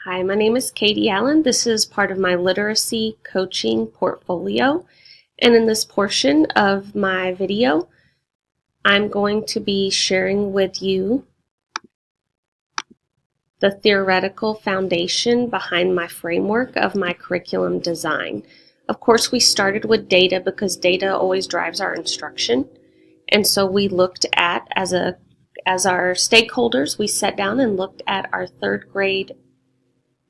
Hi, my name is Katie Allen. This is part of my literacy coaching portfolio. And in this portion of my video, I'm going to be sharing with you the theoretical foundation behind my framework of my curriculum design. Of course, we started with data because data always drives our instruction. And so we looked at, as our stakeholders, we sat down and looked at our third grade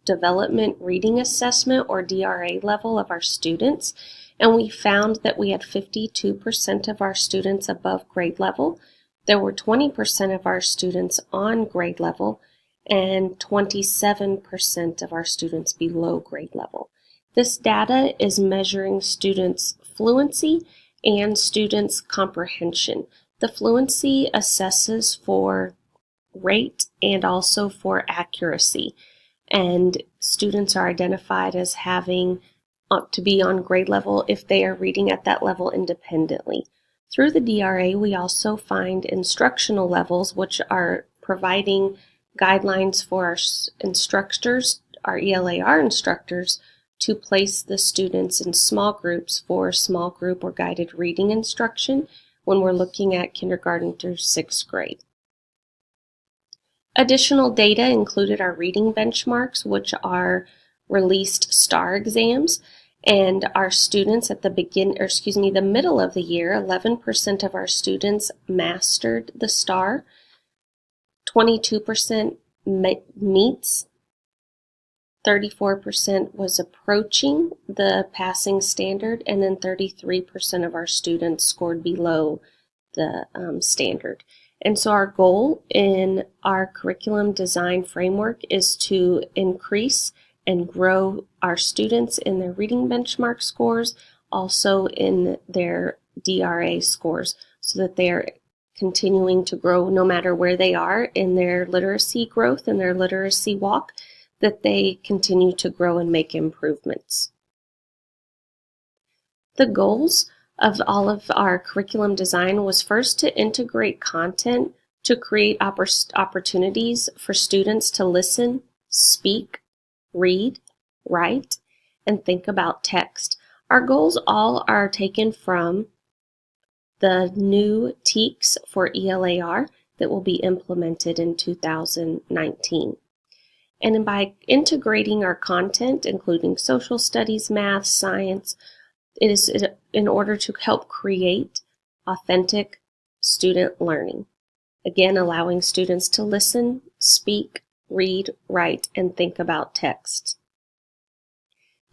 development reading assessment or DRA level of our students, and we found that we had 52% of our students above grade level. There were 20% of our students on grade level and 27% of our students below grade level. This data is measuring students' fluency and students' comprehension. The fluency assesses for rate and also for accuracy. And students are identified as having to be on grade level if they are reading at that level independently. Through the DRA, we also find instructional levels, which are providing guidelines for our instructors, our ELAR instructors, to place the students in small groups for small group or guided reading instruction when we're looking at kindergarten through 6th grade. Additional data included our reading benchmarks, which are released STAR exams, and our students at the middle of the year, 11% of our students mastered the STAR, 22% meets, 34% was approaching the passing standard, and then 33% of our students scored below the standard. And so our goal in our curriculum design framework is to increase and grow our students in their reading benchmark scores, also in their DRA scores, so that they are continuing to grow no matter where they are in their literacy growth and their literacy walk, that they continue to grow and make improvements. The goals of all of our curriculum design was first to integrate content to create opportunities for students to listen, speak, read, write, and think about text. Our goals all are taken from the new TEKS for ELAR that will be implemented in 2019. And by integrating our content, including social studies, math, science, it is in order to help create authentic student learning. Again, allowing students to listen, speak, read, write, and think about text.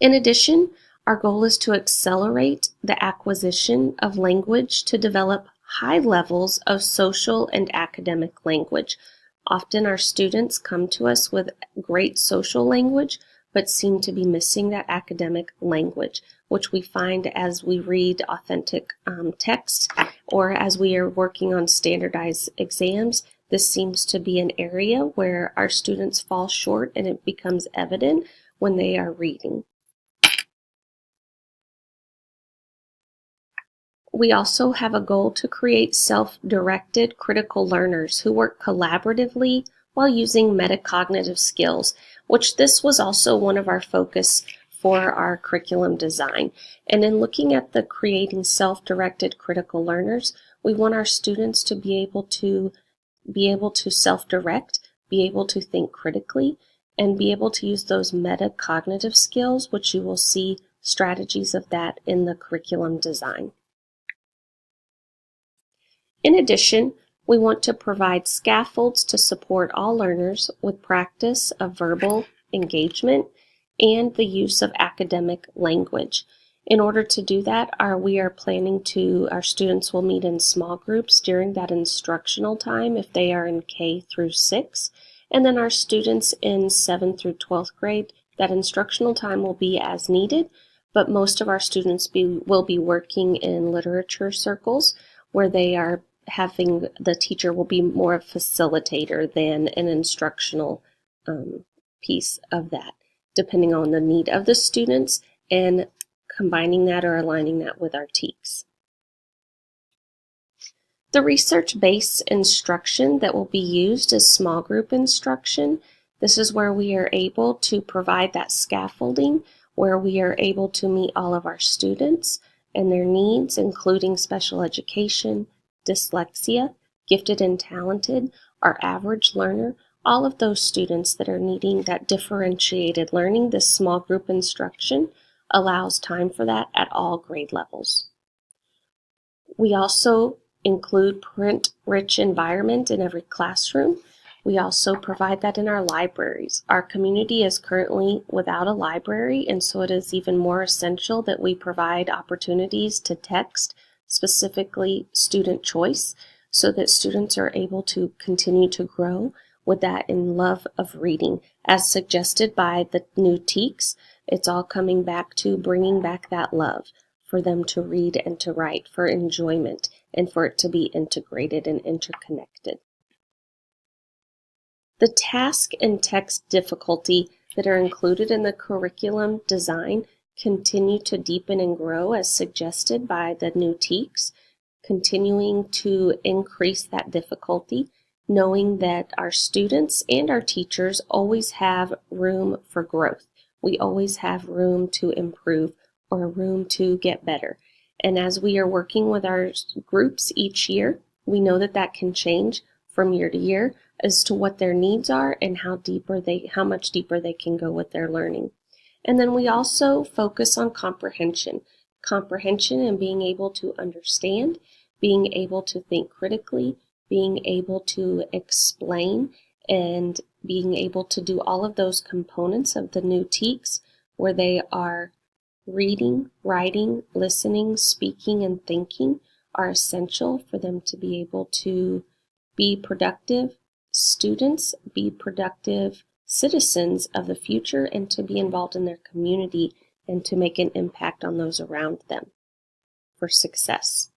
In addition, our goal is to accelerate the acquisition of language to develop high levels of social and academic language. Often our students come to us with great social language, but seem to be missing that academic language, which we find as we read authentic text or as we are working on standardized exams. This seems to be an area where our students fall short, and it becomes evident when they are reading. We also have a goal to create self-directed critical learners who work collaboratively while using metacognitive skills, which this was also one of our focus for our curriculum design. And in looking at the creating self-directed critical learners, we want our students to be able to self-direct, be able to think critically, and be able to use those metacognitive skills, which you will see strategies of that in the curriculum design. In addition, we want to provide scaffolds to support all learners with practice of verbal engagement and the use of academic language. In order to do that, our students will meet in small groups during that instructional time if they are in K through 6. And then our students in 7th through 12th grade, that instructional time will be as needed, but most of our students will be working in literature circles where they are the teacher will be more a facilitator than an instructional piece of that, depending on the need of the students and combining that or aligning that with our TEKS. The research-based instruction that will be used is small group instruction. This is where we are able to provide that scaffolding, where we are able to meet all of our students and their needs, including special education, dyslexia, gifted and talented, our average learner, all of those students that are needing that differentiated learning. This small group instruction allows time for that at all grade levels. We also include print-rich environment in every classroom. We also provide that in our libraries. Our community is currently without a library, and so it is even more essential that we provide opportunities to text, specifically student choice, so that students are able to continue to grow with that in love of reading. As suggested by the new TEKS, it's all coming back to bringing back that love for them to read and to write, for enjoyment, and for it to be integrated and interconnected. The task and text difficulty that are included in the curriculum design continue to deepen and grow as suggested by the new TEKS, continuing to increase that difficulty, knowing that our students and our teachers always have room for growth. We always have room to improve or room to get better. And as we are working with our groups each year, we know that that can change from year to year as to what their needs are and how much deeper they can go with their learning. And then we also focus on comprehension and being able to understand, being able to think critically, being able to explain, and being able to do all of those components of the new TEKS where they are reading, writing, listening, speaking, and thinking are essential for them to be able to be productive students, be productive citizens of the future, and to be involved in their community and to make an impact on those around them for success.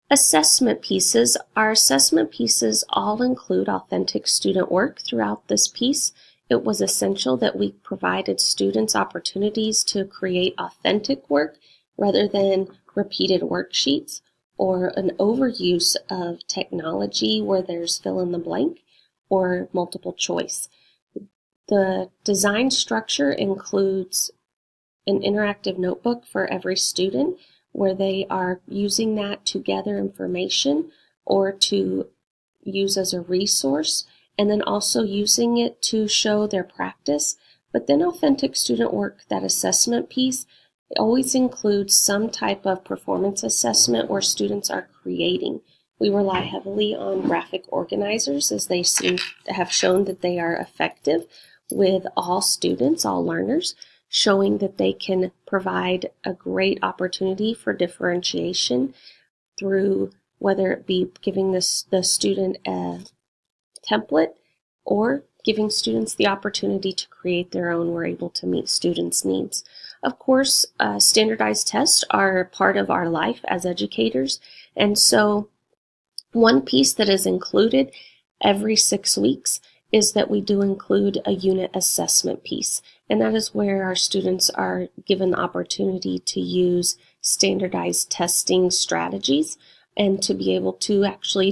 Assessment pieces. Our assessment pieces all include authentic student work throughout this piece. It was essential that we provided students opportunities to create authentic work rather than repeated worksheets or an overuse of technology where there's fill in the blank or multiple choice. The design structure includes an interactive notebook for every student where they are using that to gather information or to use as a resource, and then also using it to show their practice. But then authentic student work, that assessment piece, it always includes some type of performance assessment where students are creating. We rely heavily on graphic organizers as they seem to have shown that they are effective with all students, all learners, showing that they can provide a great opportunity for differentiation through whether it be giving the student a template or giving students the opportunity to create their own. We're able to meet students' needs. Of course, standardized tests are part of our life as educators, and so one piece that is included every 6 weeks is that we do include a unit assessment piece, and that is where our students are given the opportunity to use standardized testing strategies and to be able to actually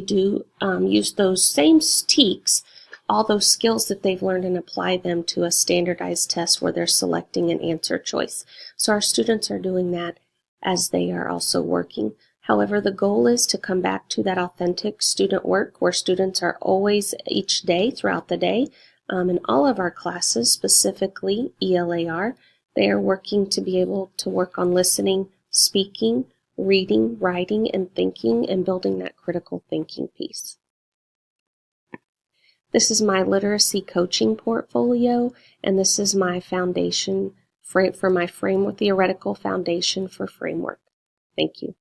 use those same TEKS, all those skills that they've learned, and apply them to a standardized test where they're selecting an answer choice. So our students are doing that as they are also working. However, the goal is to come back to that authentic student work where students are always each day throughout the day in all of our classes, specifically ELAR, they are working to be able to work on listening, speaking, reading, writing, and thinking, and building that critical thinking piece. This is my literacy coaching portfolio, and this is my foundation for my theoretical foundation for Framework. Thank you.